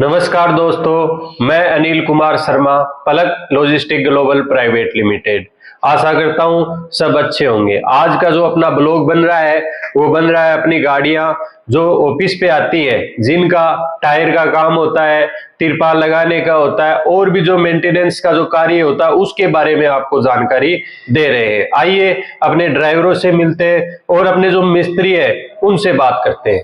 नमस्कार दोस्तों, मैं अनिल कुमार शर्मा, पलक लॉजिस्टिक ग्लोबल प्राइवेट लिमिटेड। आशा करता हूं सब अच्छे होंगे। आज का जो अपना ब्लॉग बन रहा है वो बन रहा है अपनी गाड़ियां जो ऑफिस पे आती है, जिनका टायर का काम होता है, तिरपाल लगाने का होता है और भी जो मेंटेनेंस का जो कार्य होता है उसके बारे में आपको जानकारी दे रहे हैं। आइए अपने ड्राइवरों से मिलते हैं और अपने जो मिस्त्री है उनसे बात करते हैं।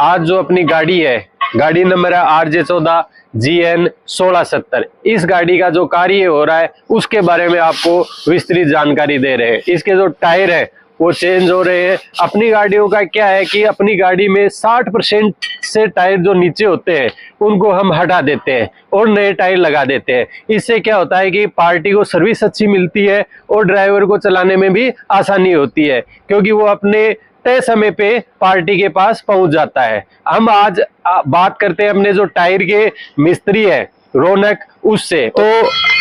आज जो अपनी गाड़ी है, गाड़ी नंबर है RJ14GN 1670। इस गाड़ी का जो कार्य हो रहा है उसके बारे में आपको विस्तृत जानकारी दे रहे हैं। इसके जो टायर है वो चेंज हो रहे हैं। अपनी गाड़ियों का क्या है कि अपनी गाड़ी में 60% से टायर जो नीचे होते हैं उनको हम हटा देते हैं और नए टायर लगा देते हैं। इससे क्या होता है कि पार्टी को सर्विस अच्छी मिलती है और ड्राइवर को चलाने में भी आसानी होती है, क्योंकि वो अपने तय समय पे पार्टी के पास पहुंच जाता है। हम आज बात करते हैं अपने जो टायर के मिस्त्री है रौनक, उससे। तो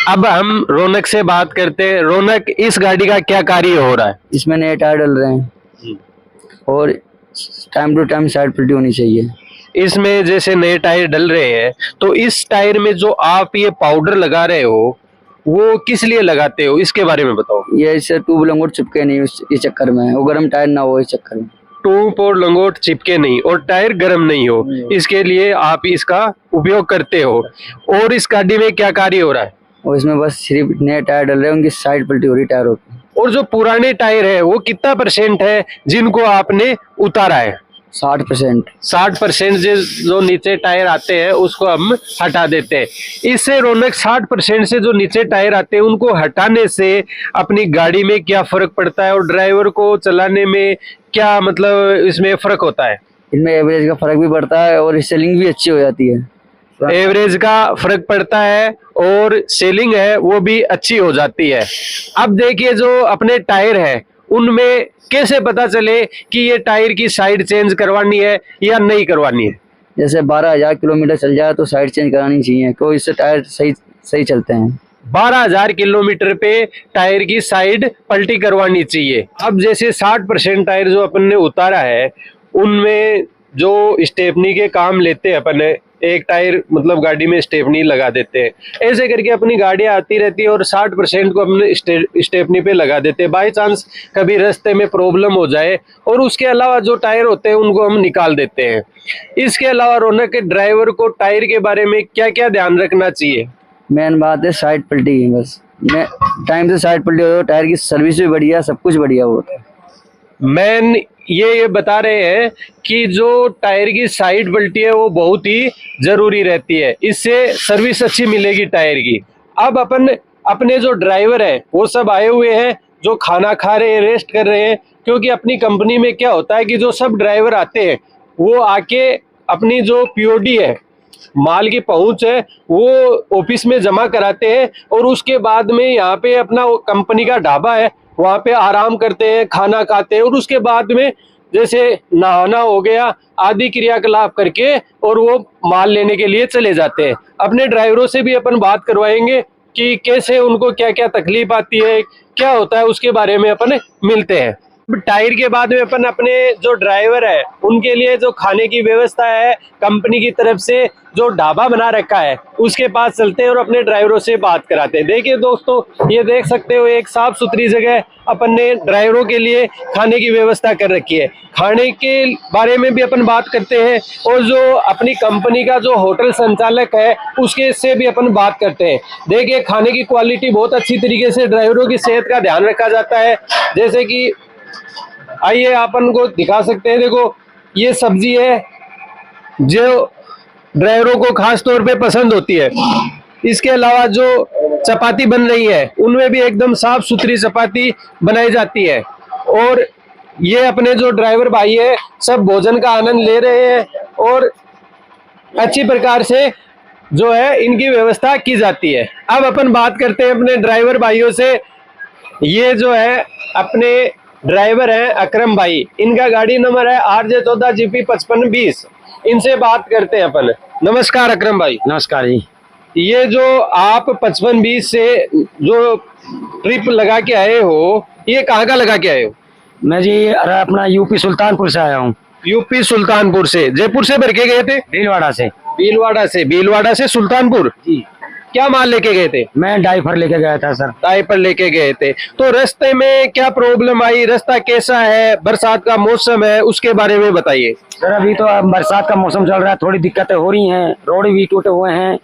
अब हम रौनक से बात करते हैं। रौनक, इस गाड़ी का क्या कार्य हो रहा है? इसमें नए टायर डल रहे हैं और टाइम टू टाइम साइड पलटी होनी चाहिए। इसमें जैसे नए टायर डल रहे हैं तो इस टायर में जो आप ये पाउडर लगा रहे हो वो किस लिए लगाते हो, इसके बारे में बताओ। ये इससे ट्यूब लंगोट चिपके नहीं इस चक्कर में, वो गर्म टायर ना हो इस चक्कर में। ट्यूब और लंगोट चिपके नहीं और टायर गर्म नहीं हो, इसके लिए आप इसका उपयोग करते हो। और इस गाड़ी में क्या कार्य हो रहा है? और इसमें बस सिर्फ नए टायर डल रहे हैं, उनकी साइड पलटी हो रही टायरों की। और जो पुराने टायर है वो कितना % है जिनको आपने उतारा है? 60%। 60% जो नीचे टायर आते हैं उसको हम हटा देते हैं। इससे रौनक, 60% से जो नीचे टायर आते हैं उनको हटाने से अपनी गाड़ी में क्या फर्क पड़ता है और ड्राइवर को चलाने में क्या मतलब इसमें फर्क होता है? इनमें एवरेज का फर्क भी पड़ता है और सेलिंग भी अच्छी हो जाती है। एवरेज का फर्क पड़ता है और सेलिंग है वो भी अच्छी हो जाती है। अब देखिए जो अपने टायर है उनमें कैसे पता चले कि ये टायर की साइड चेंज करवानी है या नहीं करवानी है? जैसे 12,000 किलोमीटर चल जाए तो साइड चेंज करानी चाहिए, क्योंकि इससे टायर सही चलते हैं। 12,000 किलोमीटर पे टायर की साइड पलटी करवानी चाहिए। अब जैसे 60% टायर जो अपन ने उतारा है उनमें जो स्टेपनी के काम लेते हैं अपन, एक टायर मतलब गाड़ी में स्टेपनी लगा देते हैं। ऐसे करके अपनी गाड़ियां आती रहती है और 60% को अपने स्टेपनी पे लगा देते हैं। बाई चांस कभी रास्ते में प्रॉब्लम हो जाए और उसके अलावा जो टायर होते हैं उनको हम निकाल देते हैं। इसके अलावा रौनक के ड्राइवर को टायर के बारे में क्या क्या ध्यान रखना चाहिए? मेन बात है साइड पलटी की। बस टाइम से साइड पलटी हो, टायर की सर्विस भी बढ़िया, सब कुछ बढ़िया होता है। मैन ये बता रहे हैं कि जो टायर की साइड पलटी है वो बहुत ही जरूरी रहती है, इससे सर्विस अच्छी मिलेगी टायर की। अब अपन अपने जो ड्राइवर है वो सब आए हुए हैं, जो खाना खा रहे हैं, रेस्ट कर रहे हैं, क्योंकि अपनी कंपनी में क्या होता है कि जो सब ड्राइवर आते हैं वो आके अपनी जो POD है, माल की पहुंच है, वो ऑफिस में जमा कराते हैं और उसके बाद में यहाँ पे अपना कंपनी का ढाबा है वहाँ पे आराम करते हैं, खाना खाते हैं और उसके बाद में जैसे नहाना हो गया आदि क्रियाकलाप करके और वो माल लेने के लिए चले जाते हैं। अपने ड्राइवरों से भी अपन बात करवाएंगे कि कैसे उनको क्या क्या तकलीफ आती है, क्या होता है, उसके बारे में अपन मिलते हैं। टायर के बाद में अपन अपने जो ड्राइवर है उनके लिए जो खाने की व्यवस्था है कंपनी की तरफ से, जो ढाबा बना रखा है उसके पास चलते हैं और अपने ड्राइवरों से बात कराते हैं। देखिए दोस्तों, ये देख सकते हो एक साफ सुथरी जगह अपन ने ड्राइवरों के लिए खाने की व्यवस्था कर रखी है। खाने के बारे में भी अपन बात करते हैं और जो अपनी कंपनी का जो होटल संचालक है उसके से भी अपन बात करते हैं। देखिए खाने की क्वालिटी बहुत अच्छी तरीके से ड्राइवरों की सेहत का ध्यान रखा जाता है। जैसे कि आइए अपन को दिखा सकते हैं, देखो ये सब्जी है जो ड्राइवरों को खास तौर पे पसंद होती है। इसके अलावा जो चपाती बन रही है उनमें भी एकदम साफ सुथरी चपाती बनाई जाती है और ये अपने जो ड्राइवर भाई है सब भोजन का आनंद ले रहे हैं और अच्छी प्रकार से जो है इनकी व्यवस्था की जाती है। अब अपन बात करते हैं अपने ड्राइवर भाइयों से। ये जो है अपने ड्राइवर हैं अकरम भाई, इनका गाड़ी नंबर है RJ14GP 5520। इनसे बात करते हैं अपन। नमस्कार अकरम भाई। नमस्कार जी। ये जो आप 5520 से जो ट्रिप लगा के आए हो, ये कहाँ का लगा के आए हो? मैं जी अपना यूपी सुल्तानपुर से आया हूँ। यूपी सुल्तानपुर से? जयपुर से भर के गए थे? भीलवाड़ा से। भीलवाड़ा से सुल्तानपुर जी। क्या माल लेके गए थे? मैं डाइफर लेके गया था सर। डायपर लेके गए थे। तो रास्ते में क्या प्रॉब्लम आई, रास्ता कैसा है, बरसात का मौसम है, उसके बारे में बताइए। सर अभी तो अब बरसात का मौसम चल रहा है, थोड़ी दिक्कतें हो रही हैं, रोड भी टूटे हुए हैं।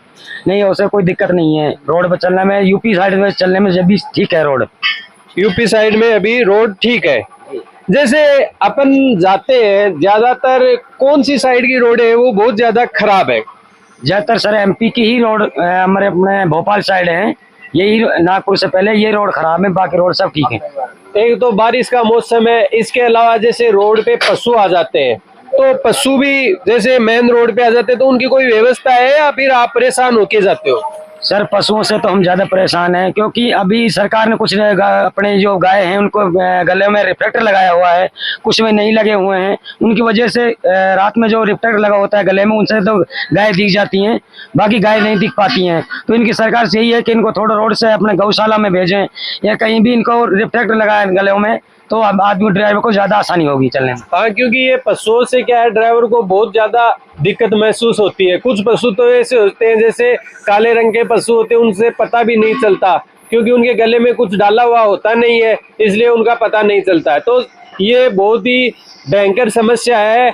नहीं उससे कोई दिक्कत नहीं है, रोड पर चलने में, यूपी साइड में चलने में जब भी ठीक है रोड। यूपी साइड में अभी रोड ठीक है। जैसे अपन जाते हैं, ज्यादातर कौन सी साइड की रोड है वो बहुत ज्यादा खराब है? ज्यादातर सर एमपी की ही रोड हमारे अपने भोपाल साइड है, यही नागपुर से पहले ये रोड खराब है, बाकी रोड सब ठीक है। एक तो बारिश का मौसम है, इसके अलावा जैसे रोड पे पशु आ जाते हैं, तो पशु भी जैसे मेन रोड पे आ जाते हैं, तो उनकी कोई व्यवस्था है या फिर आप परेशान होके जाते हो? सर पशुओं से तो हम ज्यादा परेशान हैं, क्योंकि अभी सरकार ने कुछ अपने जो गाय हैं उनको गले में रिफ्लेक्टर लगाया हुआ है, कुछ में नहीं लगे हुए हैं। उनकी वजह से रात में जो रिफ्लेक्टर लगा होता है गले में, उनसे तो गाय दिख जाती हैं, बाकी गाय नहीं दिख पाती हैं। तो इनकी सरकार से यही है कि इनको थोड़ा रोड से अपने गौशाला में भेजें, या कहीं भी इनको रिफ्लेक्टर लगाए गले में, तो अब आदमी ड्राइवर को ज्यादा आसानी होगी चलने में। हाँ, क्योंकि ये पशुओं से क्या है, ड्राइवर को बहुत ज्यादा दिक्कत महसूस होती है। कुछ पशु तो ऐसे होते हैं, जैसे काले रंग के पशु होते हैं, उनसे पता भी नहीं चलता, क्योंकि उनके गले में कुछ डाला हुआ होता नहीं है, इसलिए उनका पता नहीं चलता है। तो ये बहुत ही भयंकर समस्या है,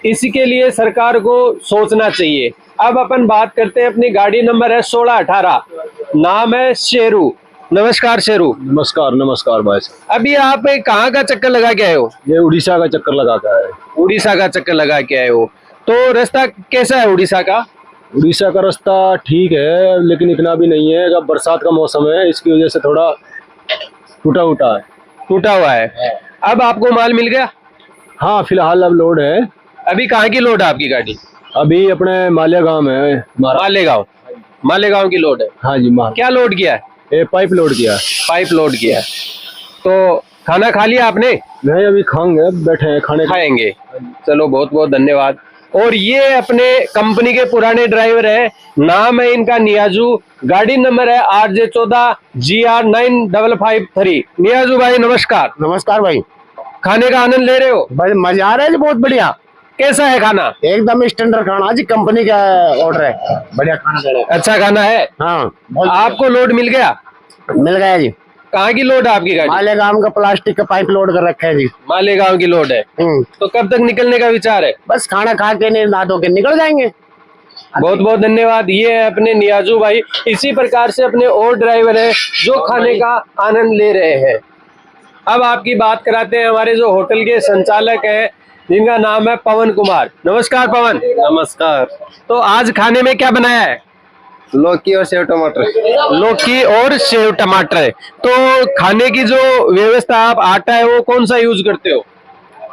इसके लिए सरकार को सोचना चाहिए। अब अपन बात करते हैं, अपनी गाड़ी नंबर है 1618, नाम है शेरू। नमस्कार शेरू। नमस्कार नमस्कार भाई साहब। अभी आप कहाँ का चक्कर लगा के आए हो? ये उड़ीसा का चक्कर लगा के आए। उड़ीसा का चक्कर लगा के आए हो, तो रास्ता कैसा है उड़ीसा का? उड़ीसा का रास्ता ठीक है, लेकिन इतना भी नहीं है। अब बरसात का मौसम है, इसकी वजह से थोड़ा टूटा उटा है। टूटा हुआ है। अब आपको माल मिल गया? हाँ फिलहाल अब लोड है। अभी कहाँ की लोड है आपकी गाड़ी? अभी अपने मालेगांव में है। मालेगांव। मालेगांव की लोड है। हाँ जी माल। क्या लोड किया है? ये पाइप लोड किया। पाइप लोड किया है। तो खाना खा लिया आपने? नहीं अभी खाएंगे, बैठे हैं खाने। खाएंगे। चलो बहुत बहुत धन्यवाद। और ये अपने कंपनी के पुराने ड्राइवर है, नाम है इनका नियाजू, गाड़ी नंबर है RJ14GR9553। नियाजू भाई नमस्कार। नमस्कार भाई। खाने का आनंद ले रहे हो? भाई मजा आ रहा है जी, बहुत बढ़िया। कैसा है खाना? एकदम स्टैंडर्ड खाना जी, कंपनी का ऑर्डर है, बढ़िया खाना दे रहे हैं। अच्छा खाना है। हाँ आपको लोड मिल गया? मिल गया जी। कहाँ की लोड है आपकी गाड़ी? मालेगांव का प्लास्टिक का पाइप लोड कर रखा है जी। मालेगांव की लोड है। तो कब तक निकलने का विचार है? बस खाना खा के नहीं नहा धो के निकल जाएंगे। बहुत बहुत धन्यवाद। ये है अपने नियाजू भाई। इसी प्रकार से अपने और ड्राइवर है जो खाने का आनंद ले रहे हैं। अब आपकी बात कराते हैं हमारे जो होटल के संचालक हैं, जिनका नाम है पवन कुमार। नमस्कार पवन। नमस्कार। तो आज खाने में क्या बनाया है? लौकी और सेव टमाटर। लौकी और सेव टमाटर। तो खाने की जो व्यवस्था, आप आटा है वो कौन सा यूज करते हो?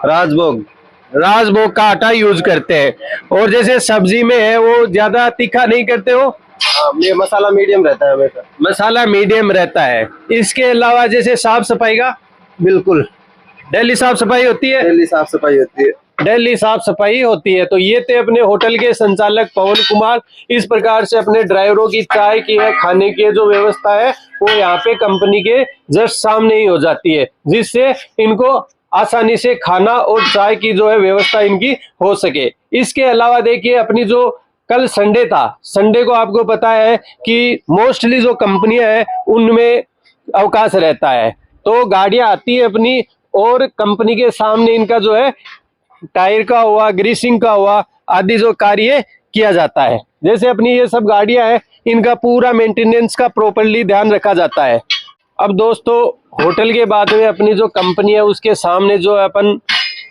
राजभोग। राजभोग का आटा यूज करते हैं। और जैसे सब्जी में है वो ज्यादा तीखा नहीं करते हो? ये मसाला मीडियम रहता है हमेशा। मसाला मीडियम रहता है। इसके अलावा जैसे साफ सफाई का? बिल्कुल डेली साफ सफाई होती है। डेली साफ सफाई होती है। डेली साफ सफाई होती है। तो ये थे अपने होटल के संचालक पवन कुमार। इस प्रकार से अपने ड्राइवरों की चाय की है, खाने की जो व्यवस्था है वो यहाँ पे कंपनी के जस्ट सामने ही हो जाती है, जिससे इनको आसानी से खाना और चाय की जो है व्यवस्था इनकी हो सके। इसके अलावा देखिए, अपनी जो कल संडे था, संडे को आपको पता है कि मोस्टली जो कंपनियां हैं उनमें अवकाश रहता है, तो गाड़ियां आती है अपनी, और कंपनी के सामने इनका जो है टायर का हुआ, ग्रीसिंग का हुआ आदि जो कार्य किया जाता है। जैसे अपनी ये सब गाड़ियां हैं, इनका पूरा मेंटेनेंस का प्रॉपर्ली ध्यान रखा जाता है। अब दोस्तों, होटल के बाद में अपनी जो कंपनी है उसके सामने जो है अपन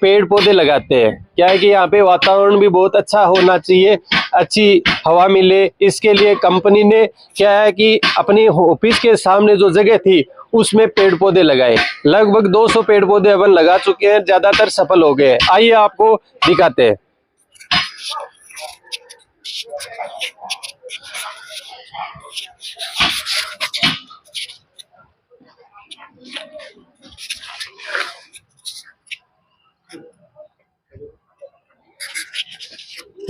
पेड़ पौधे लगाते हैं। क्या है कि यहाँ पे वातावरण भी बहुत अच्छा होना चाहिए, अच्छी हवा मिले, इसके लिए कंपनी ने क्या है कि अपनी ऑफिस के सामने जो जगह थी उसमें पेड़ पौधे लगाए। लगभग 200 पेड़ पौधे अपन लगा चुके हैं, ज्यादातर सफल हो गए हैं। आइए आपको दिखाते हैं।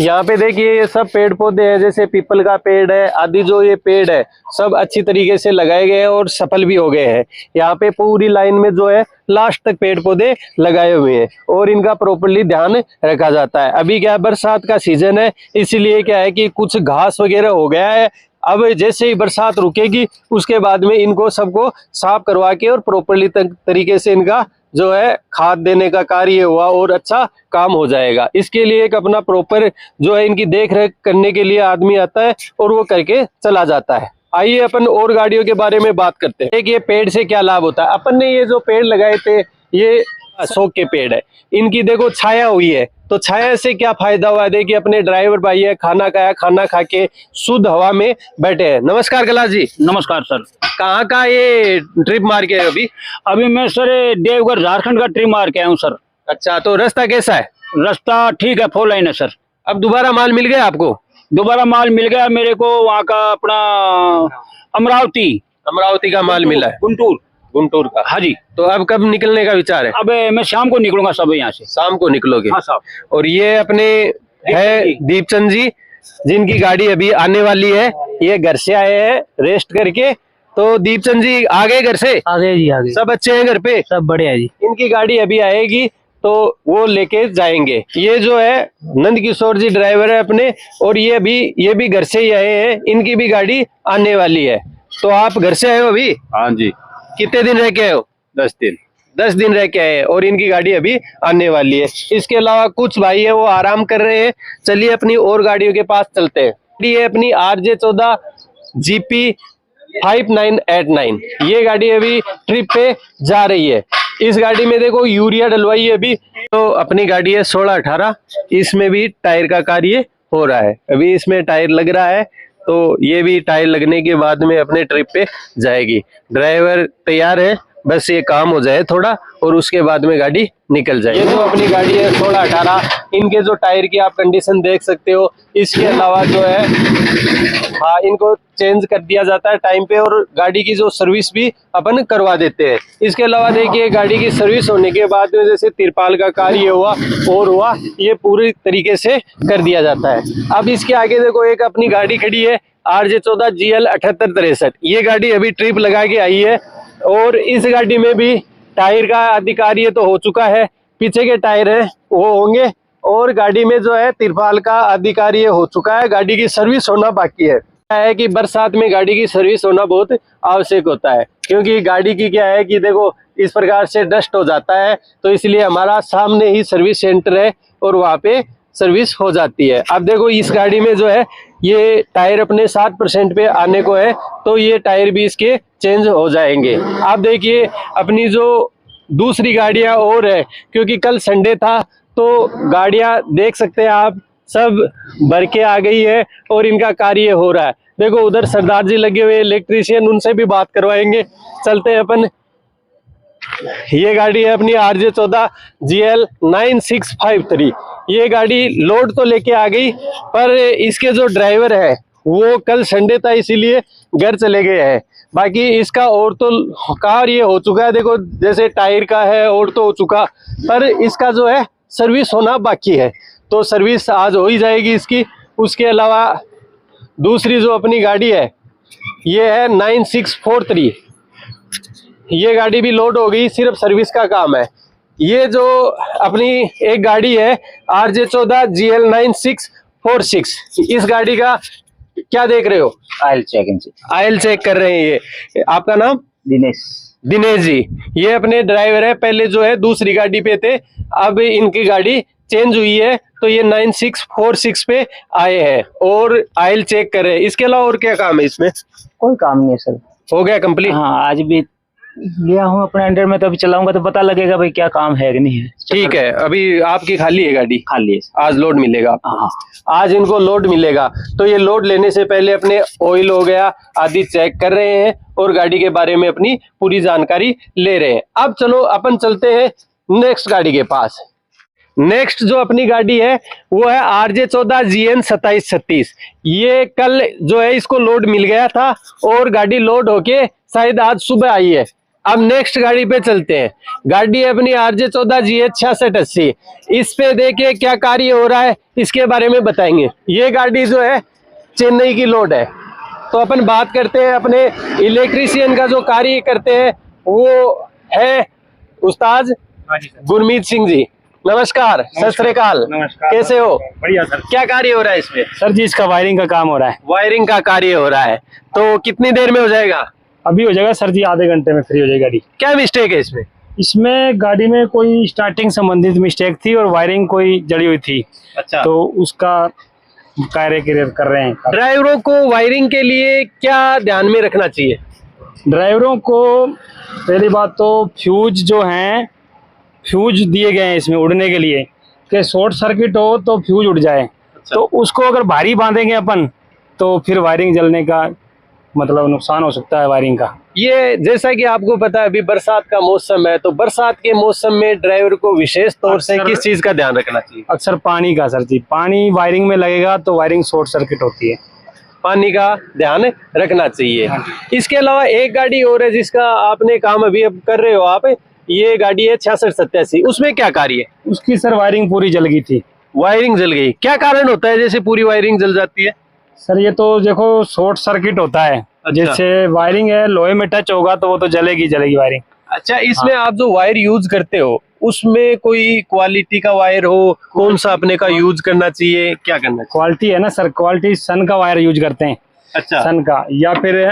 यहाँ पे देखिए ये सब पेड़ पौधे हैं, जैसे पीपल का पेड़ है आदि, जो ये पेड़ है सब अच्छी तरीके से लगाए गए हैं और सफल भी हो गए हैं। यहाँ पे पूरी लाइन में जो है लास्ट तक पेड़ पौधे लगाए हुए हैं और इनका प्रॉपर्ली ध्यान रखा जाता है। अभी क्या है, बरसात का सीजन है, इसीलिए क्या है कि कुछ घास वगैरह हो गया है। अब जैसे ही बरसात रुकेगी उसके बाद में इनको सबको साफ करवा के और प्रॉपर्ली तरीके से इनका जो है खाद देने का कार्य हुआ और अच्छा काम हो जाएगा। इसके लिए एक अपना प्रॉपर जो है इनकी देख रेख करने के लिए आदमी आता है और वो करके चला जाता है। आइए अपन और गाड़ियों के बारे में बात करते हैं। एक ये पेड़ से क्या लाभ होता है। अपन ने ये जो पेड़ लगाए थे ये अशोक के पेड़ है, इनकी देखो छाया हुई है, तो छाया से क्या फायदा हुआ है। देखिए अपने ड्राइवर भाई है, खाना खाया, खाना खा के शुद्ध हवा में बैठे हैं। नमस्कार कैलाश जी। नमस्कार सर। कहाँ का ये ट्रिप मार के अभी? अभी मैं सर देवघर झारखंड का ट्रिप मार के आया हूँ सर। अच्छा, तो रास्ता कैसा है? रास्ता ठीक है, 4 लाइन है सर। अब दोबारा माल मिल गया आपको? दोबारा माल मिल गया मेरे को, वहाँ का अपना अमरावती का माल मिला है, गुंटूर का। हाँ जी। तो अब कब निकलने का विचार है? अब मैं शाम को निकलूंगा सब यहाँ से। शाम को निकलोगे? हाँ साहब। और ये अपने है दीपचंद जी, जिनकी गाड़ी अभी आने वाली है। ये घर से आए हैं रेस्ट करके। तो दीपचंद जी आ गए घर से? आ गए जी, आ गए। सब अच्छे हैं घर पे? सब बढ़िया जी। इनकी गाड़ी अभी आएगी तो वो लेके जाएंगे। ये जो है नंद किशोर जी ड्राइवर है अपने, और ये भी घर से ही आए हैं। इनकी भी गाड़ी आने वाली है। तो आप घर से आए हो अभी? हाँ जी। कितने दिन रह के आए हो? 10 दिन। 10 दिन रह के आए हैं और इनकी गाड़ी अभी आने वाली है। इसके अलावा कुछ भाई है वो आराम कर रहे हैं। चलिए अपनी और गाड़ियों के पास चलते हैं। ये अपनी RJ14 GP 5989, ये गाड़ी अभी ट्रिप पे जा रही है। इस गाड़ी में देखो यूरिया डलवाई है अभी। तो अपनी गाड़ी है 1618, इसमें भी टायर का कार्य हो रहा है। अभी इसमें टायर लग रहा है, तो ये भी टायर लगने के बाद में अपने ट्रिप पे जाएगी। ड्राइवर तैयार है, बस ये काम हो जाए थोड़ा और उसके बाद में गाड़ी निकल जाए। ये जो अपनी गाड़ी है 1618, इनके जो टायर की आप कंडीशन देख सकते हो। इसके अलावा जो है हाँ, इनको चेंज कर दिया जाता है टाइम पे और गाड़ी की जो सर्विस भी अपन करवा देते हैं। इसके अलावा देखिए गाड़ी की सर्विस होने के बाद में जैसे तिरपाल का कार्य हुआ ये पूरी तरीके से कर दिया जाता है। अब इसके आगे देखो एक अपनी गाड़ी खड़ी है RJ14 GL 7863, ये गाड़ी अभी ट्रिप लगा के आई है और इस गाड़ी में भी टायर का अधिकारी तो हो चुका है, पीछे के टायर है वो होंगे और गाड़ी में जो है तिरपाल का अधिकारी हो चुका है। गाड़ी की सर्विस होना बाकी है कि बरसात में गाड़ी की सर्विस होना बहुत आवश्यक होता है, क्योंकि गाड़ी की क्या है कि देखो इस प्रकार से डस्ट हो जाता है, तो इसलिए हमारा सामने ही सर्विस सेंटर है और वहाँ पे सर्विस हो जाती है। अब देखो इस गाड़ी में जो है ये टायर अपने 60% पे आने को है, तो ये टायर भी इसके चेंज हो जाएंगे। आप देखिए अपनी जो दूसरी गाड़ियां और है, क्योंकि कल संडे था तो गाड़ियां देख सकते हैं आप सब भर के आ गई है और इनका कार्य हो रहा है। देखो उधर सरदार जी लगे हुए इलेक्ट्रीशियन, उनसे भी बात करवाएंगे। चलते हैं अपन। ये गाड़ी है अपनी RJ14 GL 9653, ये गाड़ी लोड तो लेके आ गई, पर इसके जो ड्राइवर है वो कल संडे था इसीलिए घर चले गए हैं। बाकी इसका और तो कार्य हो चुका है, देखो जैसे टायर का है और तो हो चुका, पर इसका जो है सर्विस होना बाकी है, तो सर्विस आज हो ही जाएगी इसकी। उसके अलावा दूसरी जो अपनी गाड़ी है ये है 9643, ये गाड़ी भी लोड हो गई, सिर्फ सर्विस का काम है। ये जो अपनी एक गाड़ी है RJ14 GL 9646, इस गाड़ी का क्या देख रहे हो? आयल चेक कर रहे हैं। ये आपका नाम? दिनेश जी। ये अपने ड्राइवर है, पहले जो है दूसरी गाड़ी पे थे, अब इनकी गाड़ी चेंज हुई है तो ये 9646 पे आए हैं और आयल चेक कर रहे हैं। इसके अलावा और क्या काम है इसमें? कोई काम नहीं है सर। हो गया कंप्लीट? हाँ, आज भी लिया हूँ अपने अंडर में, तो अभी चलाऊंगा तो पता लगेगा भाई क्या काम है कि नहीं है। ठीक है, अभी आपकी खाली है गाड़ी? खाली है। आज लोड मिलेगा? हाँ, आज इनको लोड मिलेगा, तो ये लोड लेने से पहले अपने ऑयल हो गया आदि चेक कर रहे हैं और गाड़ी के बारे में अपनी पूरी जानकारी ले रहे हैं। अब चलो अपन चलते हैं नेक्स्ट गाड़ी के पास। नेक्स्ट जो अपनी गाड़ी है वो है RJ14 GN 2736, ये कल जो है इसको लोड मिल गया था और गाड़ी लोड होके शायद आज सुबह आई है। अब नेक्स्ट गाड़ी पे चलते हैं। गाड़ी है अपनी RJ14GH 6680। इस पे देखिए क्या कार्य हो रहा है, इसके बारे में बताएंगे। ये गाड़ी जो है चेन्नई की लोड है। तो अपन बात करते हैं अपने इलेक्ट्रीशियन का जो कार्य करते हैं, वो है उस्ताद गुरमीत सिंह जी। नमस्कार, सत श्री अकाल। नमस्कार। कैसे हो? बढ़िया सर। क्या कार्य हो रहा है इसमें? सर जी इसका वायरिंग का काम हो रहा है। वायरिंग का कार्य हो रहा है, तो कितनी देर में हो जाएगा? अभी हो जाएगा सर जी, आधे घंटे में फ्री हो जाएगी गाड़ी। क्या मिस्टेक है इसमें? इसमें गाड़ी में कोई स्टार्टिंग संबंधित मिस्टेक थी और वायरिंग कोई जड़ी हुई थी, अच्छा। तो उसका कार्य कर रहे हैं। ड्राइवरों को वायरिंग के लिए क्या ध्यान में रखना चाहिए? ड्राइवरों को पहली बात तो फ्यूज जो हैं, फ्यूज दिए गए हैं इसमें उड़ने के लिए कि शॉर्ट सर्किट हो तो फ्यूज उड़ जाए। तो उसको अगर भारी बांधेंगे अपन तो फिर वायरिंग जलने का मतलब नुकसान हो सकता है वायरिंग का। ये जैसा कि आपको पता है अभी बरसात का मौसम है, तो बरसात के मौसम में ड्राइवर को विशेष तौर से किस चीज का ध्यान रखना चाहिए? अक्सर पानी का सर जी, पानी वायरिंग में लगेगा तो वायरिंग शॉर्ट सर्किट होती है। पानी का ध्यान रखना चाहिए। इसके अलावा एक गाड़ी और है जिसका आपने काम अभी अब कर रहे हो आप, ये गाड़ी है 6687। उसमें क्या कार्य है? उसकी सर वायरिंग पूरी जल गई थी। वायरिंग जल गई, क्या कारण होता है जैसे पूरी वायरिंग जल जाती है? सर ये तो देखो शॉर्ट सर्किट होता है। अच्छा। जैसे वायरिंग है, लोहे में टच होगा तो वो तो जलेगी वायरिंग। अच्छा, इसमें आप जो वायर यूज करते हो उसमें कोई क्वालिटी का वायर हो, कौन सा अपने का यूज करना चाहिए, क्या करना चाहिए? क्वालिटी है ना सर, क्वालिटी सन का वायर यूज करते हैं। अच्छा, सन का, या फिर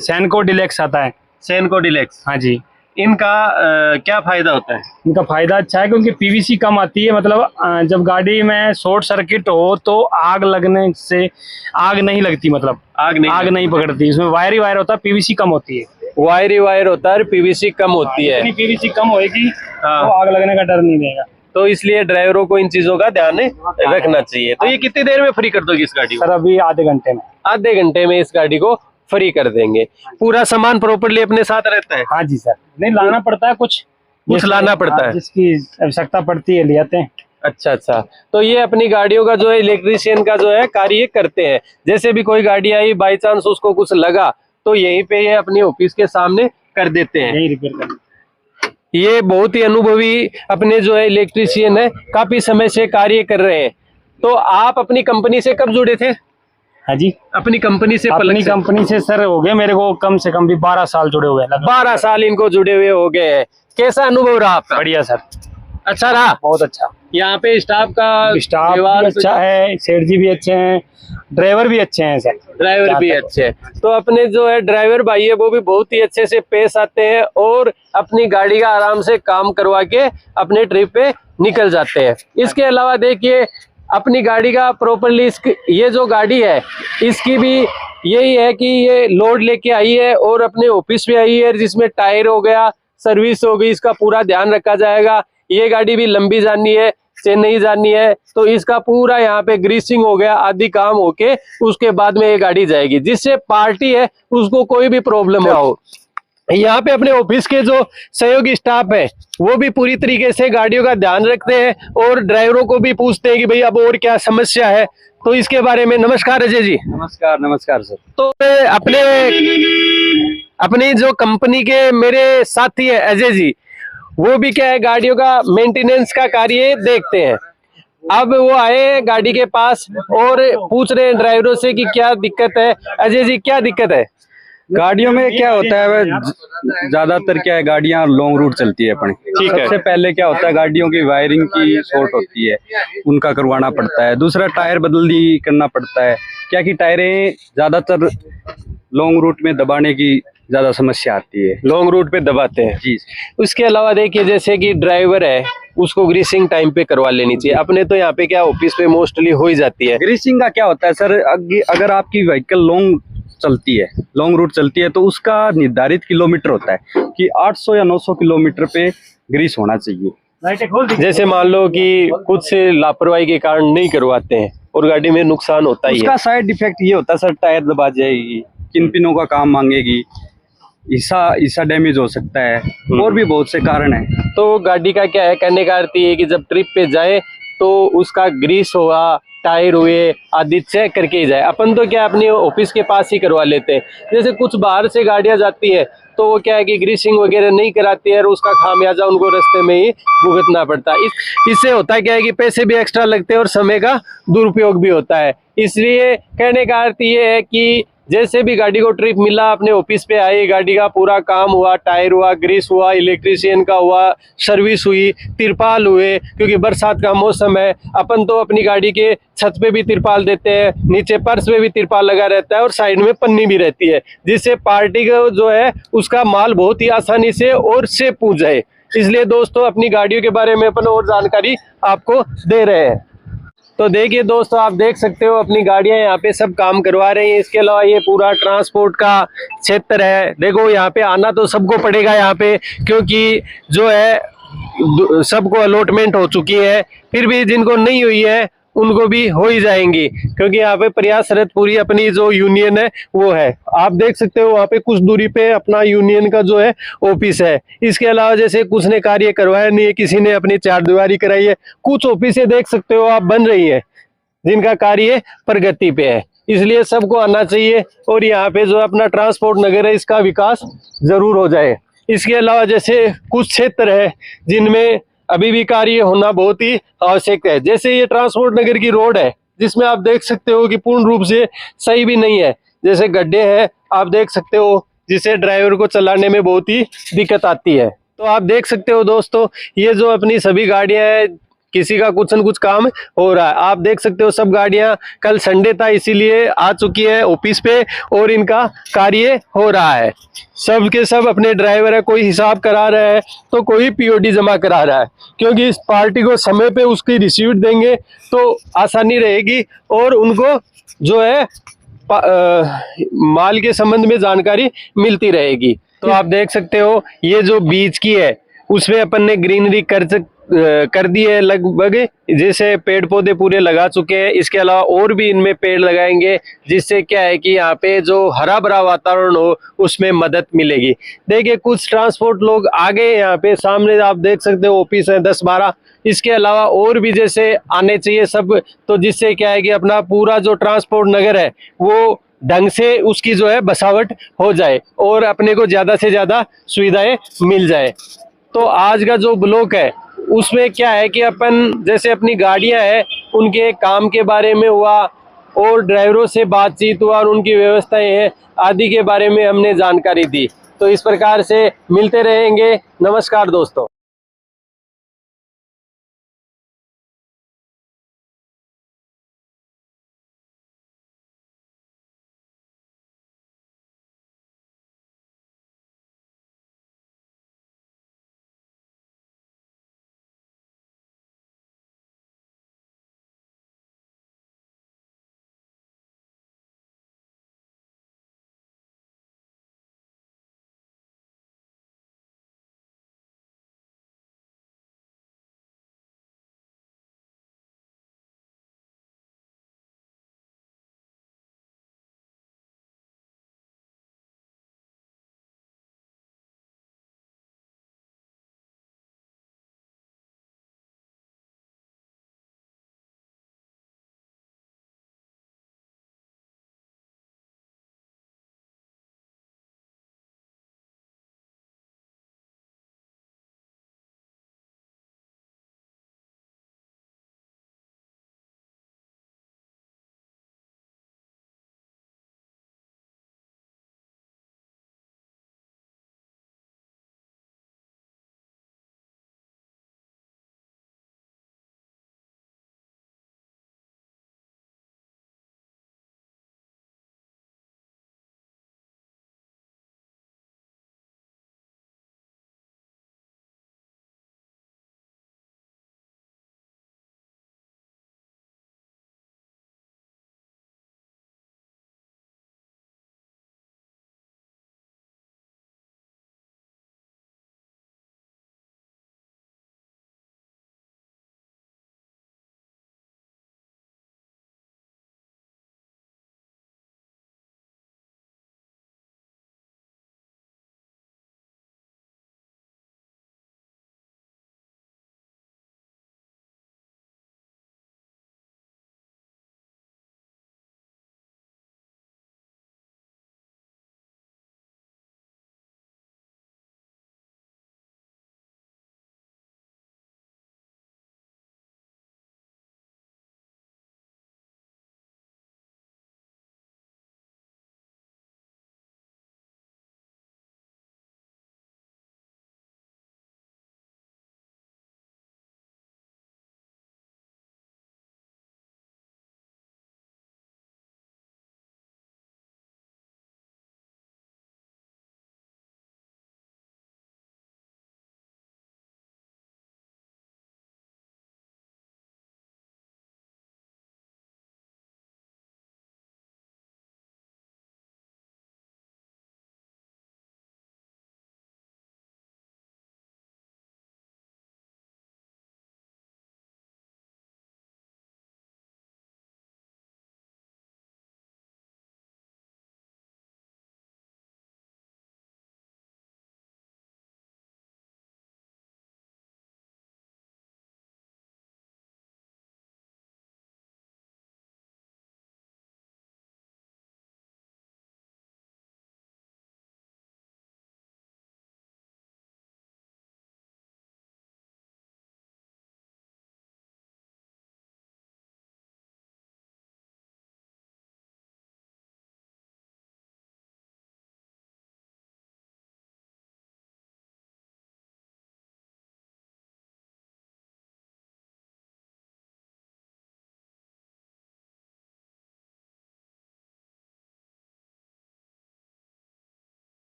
सैनको डिलेक्स आता है। सेनको डिलेक्स। हाँ जी। इनका क्या फायदा होता है? इनका फायदा अच्छा है कि उनकी पीवीसी कम आती है। मतलब जब गाड़ी में शॉर्ट सर्किट हो तो आग लगने से आग नहीं लगती, मतलब आग नहीं पकड़ती। इसमें वायर ही वायर होता है, पीवीसी कम होती है। वायर ही वायर होता है, पीवीसी कम होती है। पीवीसी कम होएगी तो आग लगने का डर नहीं रहेगा। तो इसलिए ड्राइवरों को इन चीजों का ध्यान रखना चाहिए। तो ये कितनी देर में फ्री कर दोगे इस गाड़ी को? सर अभी आधे घंटे में। आधे घंटे में इस गाड़ी को फ्री कर देंगे। पूरा सामान प्रॉपर्ली अपने साथ रहता है? हाँ जी सर, नहीं लाना पड़ता है, कुछ लाना पड़ता है, जिसकी आवश्यकता पड़ती है ले आते हैं। अच्छा अच्छा। तो ये अपनी गाड़ियों का जो है इलेक्ट्रीशियन का जो है कार्य करते हैं। जैसे भी कोई गाड़ी आई, बाई चांस उसको कुछ लगा तो यहीं पे ये अपने ऑफिस के सामने कर देते हैं, यही रिपेयर करना। ये बहुत ही अनुभवी अपने जो है इलेक्ट्रीशियन है, काफी समय से कार्य कर रहे हैं। तो आप अपनी कंपनी से कब जुड़े थे? हाँ जी, अपनी कंपनी से? अपनी कंपनी से सर हो गए मेरे को कम से कम भी 12 साल जुड़े हुए हैं। 12 साल इनको जुड़े हुए हो गए हैं। कैसा अनुभव रहा आपका? बढ़िया सर, अच्छा रहा? बहुत अच्छा। यहाँ पे स्टाफ स्टाफ भी अच्छा है, सेठ जी भी अच्छे हैं, ड्राइवर भी अच्छे हैं सर। ड्राइवर भी अच्छे हैं। तो अपने जो है ड्राइवर भाई है वो भी बहुत ही अच्छे से पेश आते हैं और अपनी गाड़ी का आराम से काम करवा के अपने ट्रिप पे निकल जाते हैं। इसके अलावा देखिए अपनी गाड़ी का प्रॉपरली ये जो गाड़ी है इसकी भी यही है कि ये लोड लेके आई है और अपने ऑफिस पे आई है, जिसमें टायर हो गया, सर्विस हो गई, इसका पूरा ध्यान रखा जाएगा। ये गाड़ी भी लंबी जानी है, चेन्नई जानी है, तो इसका पूरा यहाँ पे ग्रीसिंग हो गया, आदि काम होके उसके बाद में ये गाड़ी जाएगी, जिससे पार्टी है उसको कोई भी प्रॉब्लम ना हो। यहाँ पे अपने ऑफिस के जो सहयोगी स्टाफ है वो भी पूरी तरीके से गाड़ियों का ध्यान रखते हैं और ड्राइवरों को भी पूछते हैं कि भाई अब और क्या समस्या है। तो इसके बारे में नमस्कार अजय जी। नमस्कार। नमस्कार सर। तो अपनी जो कंपनी के मेरे साथी है अजय जी, वो भी क्या है गाड़ियों का मेंटेनेंस का कार्य देखते हैं। अब वो आए गाड़ी के पास और पूछ रहे हैं ड्राइवरों से कि क्या दिक्कत है। अजय जी क्या दिक्कत है? गाड़ियों में क्या होता है, ज्यादातर क्या है गाड़ियां लॉन्ग रूट चलती है अपनी। ठीक है। सबसे पहले क्या होता है गाड़ियों की वायरिंग की शॉर्ट होती है, उनका करवाना पड़ता है। दूसरा टायर बदली करना पड़ता है, क्या कि टायरें ज्यादातर लॉन्ग रूट में दबाने की ज्यादा समस्या आती है, लॉन्ग रूट पे दबाते हैं जी। उसके अलावा देखिए जैसे कि ड्राइवर है उसको ग्रीसिंग टाइम पे करवा लेनी चाहिए। अपने तो यहाँ पे क्या ऑफिस पे मोस्टली हो ही जाती है। ग्रीसिंग का क्या होता है सर, अगर आपकी व्हीकल लॉन्ग चलती है, लॉन्ग रूट चलती है, तो उसका निर्धारित किलोमीटर होता है कि 800 या 900 किलोमीटर पे ग्रीस होना चाहिए। जैसे मान लो कि कुछ लापरवाही के कारण नहीं करवाते हैं और गाड़ी में नुकसान होता ही है। उसका साइड इफेक्ट ये होता है सर, टायर दबा जाएगी, किन पिनों का काम मांगेगी, ईसा डैमेज हो सकता है, और भी बहुत से कारण हैं। तो गाड़ी का क्या है, कहने का अर्थ ये है कि जब ट्रिप पे जाए तो उसका ग्रीस होगा, टायर हुए आदि चेक करके ही जाए। अपन तो क्या अपने ऑफिस के पास ही करवा लेते हैं। जैसे कुछ बाहर से गाड़ियां जाती है तो वो क्या है कि ग्रीसिंग वगैरह नहीं कराती है और उसका खामियाजा उनको रास्ते में ही भुगतना पड़ता है। इससे होता क्या है कि पैसे भी एक्स्ट्रा लगते हैं और समय का दुरुपयोग भी होता है। इसलिए कहने का अर्थ ये है कि जैसे भी गाड़ी को ट्रिप मिला, अपने ऑफिस पे आई, गाड़ी का पूरा काम हुआ, टायर हुआ, ग्रीस हुआ, इलेक्ट्रीशियन का हुआ, सर्विस हुई, तिरपाल हुए, क्योंकि बरसात का मौसम है, अपन तो अपनी गाड़ी के छत पे भी तिरपाल देते हैं, नीचे पर्स पे भी तिरपाल लगा रहता है और साइड में पन्नी भी रहती है, जिससे पार्टी का जो है उसका माल बहुत ही आसानी से और सेफ पहुंच जाए। इसलिए दोस्तों अपनी गाड़ियों के बारे में अपन और जानकारी आपको दे रहे हैं। तो देखिए दोस्तों, आप देख सकते हो अपनी गाड़ियां यहाँ पे सब काम करवा रही हैं। इसके अलावा ये पूरा ट्रांसपोर्ट का क्षेत्र है। देखो यहाँ पे आना तो सबको पड़ेगा यहाँ पे, क्योंकि जो है सबको अलॉटमेंट हो चुकी है, फिर भी जिनको नहीं हुई है उनको भी हो ही जाएंगी, क्योंकि यहाँ पे प्रयासरत पूरी अपनी जो यूनियन है वो है। आप देख सकते हो वहाँ पे कुछ दूरी पे अपना यूनियन का जो है ऑफिस है। इसके अलावा जैसे कुछ ने कार्य करवाया नहीं है, किसी ने अपनी चारदीवारी कराई है, कुछ ऑफिसें देख सकते हो आप बन रही है जिनका कार्य प्रगति पे है। इसलिए सबको आना चाहिए और यहाँ पे जो अपना ट्रांसपोर्ट नगर है इसका विकास जरूर हो जाए। इसके अलावा जैसे कुछ क्षेत्र है जिनमें अभी भी कार्य होना बहुत ही आवश्यक है, जैसे ये ट्रांसपोर्ट नगर की रोड है जिसमें आप देख सकते हो कि पूर्ण रूप से सही भी नहीं है, जैसे गड्ढे हैं आप देख सकते हो, जिससे ड्राइवर को चलाने में बहुत ही दिक्कत आती है। तो आप देख सकते हो दोस्तों, ये जो अपनी सभी गाड़ियां हैं किसी का कुछ न कुछ काम हो रहा है। आप देख सकते हो सब गाड़ियां, कल संडे था इसीलिए आ चुकी है ऑफिस पे और इनका कार्य हो रहा है। सब के सब अपने ड्राइवर है, कोई हिसाब करा रहा है तो कोई पीओडी जमा करा रहा है, क्योंकि इस पार्टी को समय पे उसकी रिसीव्ट देंगे तो आसानी रहेगी और उनको जो है माल के संबंध में जानकारी मिलती रहेगी। तो आप देख सकते हो ये जो बीच की है उसमें अपन ने ग्रीनरी कर दी है लगभग, जैसे पेड़ पौधे पूरे लगा चुके हैं। इसके अलावा और भी इनमें पेड़ लगाएंगे, जिससे क्या है कि यहाँ पे जो हरा भरा वातावरण हो उसमें मदद मिलेगी। देखिए कुछ ट्रांसपोर्ट लोग आगे यहाँ पे सामने आप देख सकते हो ऑफिस है 10-12, इसके अलावा और भी जैसे आने चाहिए सब, तो जिससे क्या है कि अपना पूरा जो ट्रांसपोर्ट नगर है वो ढंग से उसकी जो है बसावट हो जाए और अपने को ज्यादा से ज्यादा सुविधाएं मिल जाए। तो आज का जो ब्लॉग है उसमें क्या है कि अपन जैसे अपनी गाड़ियां हैं उनके काम के बारे में हुआ और ड्राइवरों से बातचीत हुआ और उनकी व्यवस्थाएं हैं आदि के बारे में हमने जानकारी दी। तो इस प्रकार से मिलते रहेंगे। नमस्कार दोस्तों।